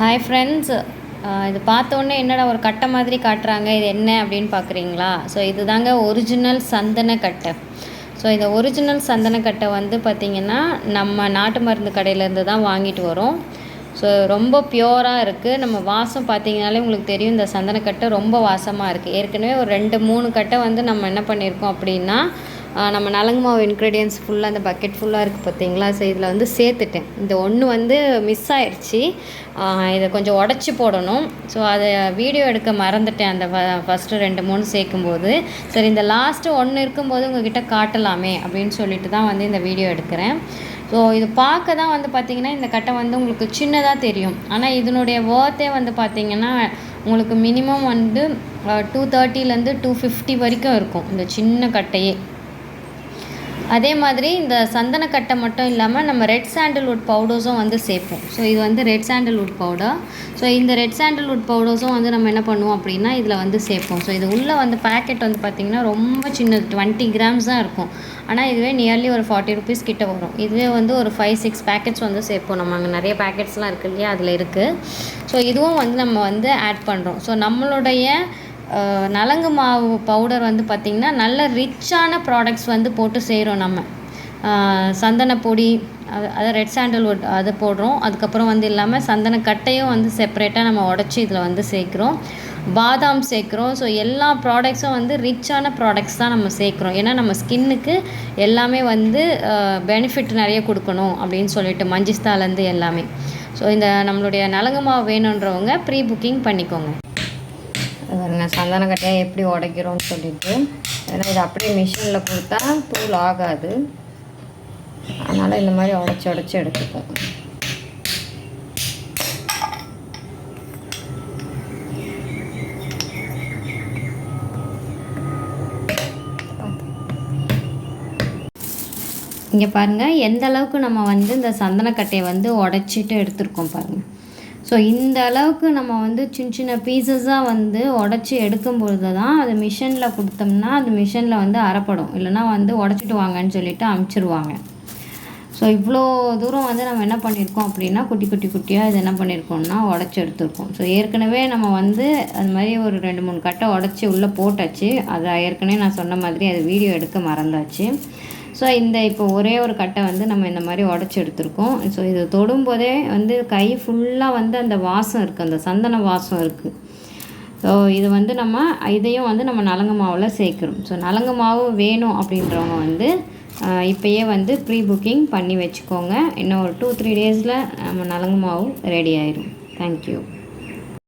Hi friends, இது பார்த்தோன்னே என்னடா ஒரு கட்டை மாதிரி காட்டுறாங்க, இது என்ன அப்படின்னு பார்க்குறீங்களா? ஸோ இது தாங்க ஒரிஜினல் சந்தனக்கட்டை. ஸோ இந்த ஒரிஜினல் சந்தனக்கட்டை வந்து பார்த்திங்கன்னா நம்ம நாட்டு மருந்து கடையிலேருந்து தான் வாங்கிட்டு வரோம். ஸோ ரொம்ப பியூராக இருக்குது. நம்ம வாசம் பார்த்திங்கனாலே உங்களுக்கு தெரியும், இந்த சந்தனக்கட்டை ரொம்ப வாசமாக இருக்குது. ஏற்கனவே ஒரு 2-3 கட்டை வந்து நம்ம என்ன பண்ணியிருக்கோம் அப்படின்னா, நம்ம நலங்கு மாவு இன்க்ரீடியன்ஸ் ஃபுல்லாக அந்த பக்கெட் ஃபுல்லாக இருக்குது பார்த்திங்களா. ஸோ இதில் வந்து சேர்த்துட்டேன். இந்த ஒன்று வந்து மிஸ் ஆயிடுச்சு. இதை கொஞ்சம் உடச்சி போடணும். ஸோ அதை வீடியோ எடுக்க மறந்துட்டேன் அந்த ஃபஸ்ட்டு 2-3 சேர்க்கும்போது. சரி, இந்த லாஸ்ட்டு ஒன்று இருக்கும்போது உங்கள்கிட்ட காட்டலாமே அப்படின்னு சொல்லிட்டு தான் வந்து இந்த வீடியோ எடுக்கிறேன். ஸோ இது பார்க்க தான் வந்து பார்த்திங்கன்னா இந்த கட்டை வந்து உங்களுக்கு சின்னதாக தெரியும். ஆனால் இதனுடைய ஒர்த்தே வந்து பார்த்திங்கன்னா உங்களுக்கு மினிமம் வந்து 230லேருந்து 250 வரைக்கும் இருக்கும் இந்த சின்ன கட்டையே. அதே மாதிரி இந்த சந்தனக்கட்டை மட்டும் இல்லாமல் நம்ம ரெட் சாண்டல்வுட் பவுடர்ஸும் வந்து சேர்ப்போம். ஸோ இது வந்து ரெட் சாண்டல்வுட் பவுடர். ஸோ இந்த ரெட் சாண்டல்வுட் பவுடர்ஸும் வந்து நம்ம என்ன பண்ணுவோம் அப்படின்னா இதில் வந்து சேர்ப்போம். ஸோ இது உள்ளே வந்து பேக்கெட் வந்து பார்த்திங்கன்னா ரொம்ப சின்னது, 20 கிராம்ஸ் தான் இருக்கும். ஆனால் இதுவே நியர்லி ஒரு 40 ருபீஸ் கிட்ட வரும். இதுவே வந்து ஒரு 5-6 பேக்கெட்ஸ் வந்து சேர்ப்போம். நம்ம அங்கே நிறைய பேக்கெட்ஸ்லாம் இருக்குது இல்லையா, அதில் இருக்குது. ஸோ இதுவும் வந்து நம்ம வந்து ஆட் பண்ணுறோம். ஸோ நம்மளுடைய நலங்கு மாவு பவுடர் வந்து பார்த்திங்கன்னா நல்ல ரிச்சான ப்ராடக்ட்ஸ் வந்து போட்டு செய்கிறோம். நம்ம சந்தன பொடி, அதை ரெட் சாண்டல்வுட் அது போடுறோம். அதுக்கப்புறம் வந்து இல்லாமல் சந்தனக்கட்டையும் வந்து செப்பரேட்டாக நம்ம உடச்சி இதில் வந்து சேர்க்குறோம். பாதாம் சேர்க்குறோம். ஸோ எல்லா ப்ராடக்ட்ஸும் வந்து ரிச்சான ப்ராடக்ட்ஸ் தான் நம்ம சேர்க்குறோம். ஏன்னா நம்ம ஸ்கின்னுக்கு எல்லாமே வந்து பெனிஃபிட் நிறைய கொடுக்கணும் அப்படின்னு சொல்லிட்டு மஞ்சிஸ்தாலேருந்து எல்லாமே. ஸோ இந்த நம்மளுடைய நலங்கு மாவு வேணுன்றவங்க ப்ரீ புக்கிங் பண்ணிக்கோங்க. சந்தனக்கட்டையை எப்படி உடைக்கிறோன்னு சொல்லிட்டு, ஏன்னா இது அப்படியே மிஷினில் கொடுத்தா தூள் ஆகாது. அதனால் இந்த மாதிரி உடச்சி எடுத்துப்போம். இங்கே பாருங்கள் எந்த அளவுக்கு நம்ம வந்து இந்த சந்தனக்கட்டையை வந்து உடச்சிட்டு எடுத்துருக்கோம் பாருங்கள். ஸோ இந்த அளவுக்கு நம்ம வந்து சின்ன சின்ன பீசஸாக வந்து உடச்சி எடுக்கும்பொழுது தான் அது மிஷினில் கொடுத்தோம்னா அது மிஷினில் வந்து அரைப்படும். இல்லைனா வந்து உடச்சிட்டு வாங்கன்னு சொல்லிவிட்டு அமுச்சிடுவாங்க. ஸோ இவ்வளோ தூரம் வந்து நம்ம என்ன பண்ணியிருக்கோம் அப்படின்னா குட்டியாக இது என்ன பண்ணியிருக்கோம்னா உடச்சி எடுத்துருக்கோம். ஸோ ஏற்கனவே நம்ம வந்து அது மாதிரி ஒரு 2-3 கட்டை உடச்சி உள்ளே போட்டாச்சு. அதை ஏற்கனவே நான் சொன்ன மாதிரி அது வீடியோ எடுக்க மறந்தாச்சு. ஸோ இப்போ ஒரே ஒரு கட்டை வந்து நம்ம இந்த மாதிரி உடச்சி எடுத்துருக்கோம். ஸோ இது தொடும்போதே வந்து கை ஃபுல்லாக வந்து அந்த வாசம் இருக்குது, அந்த சந்தன வாசம் இருக்குது. ஸோ இது வந்து இதையும் வந்து நம்ம நலங்கு மாவில் சேர்க்குறோம். ஸோ நலங்கு மாவு வேணும் அப்படின்றவங்க வந்து இப்போயே வந்து ப்ரீ புக்கிங் பண்ணி வச்சுக்கோங்க. இன்னும் ஒரு 2-3 டேஸில் நம்ம நலங்கு மாவு ரெடி ஆயிடும். தேங்க்யூ.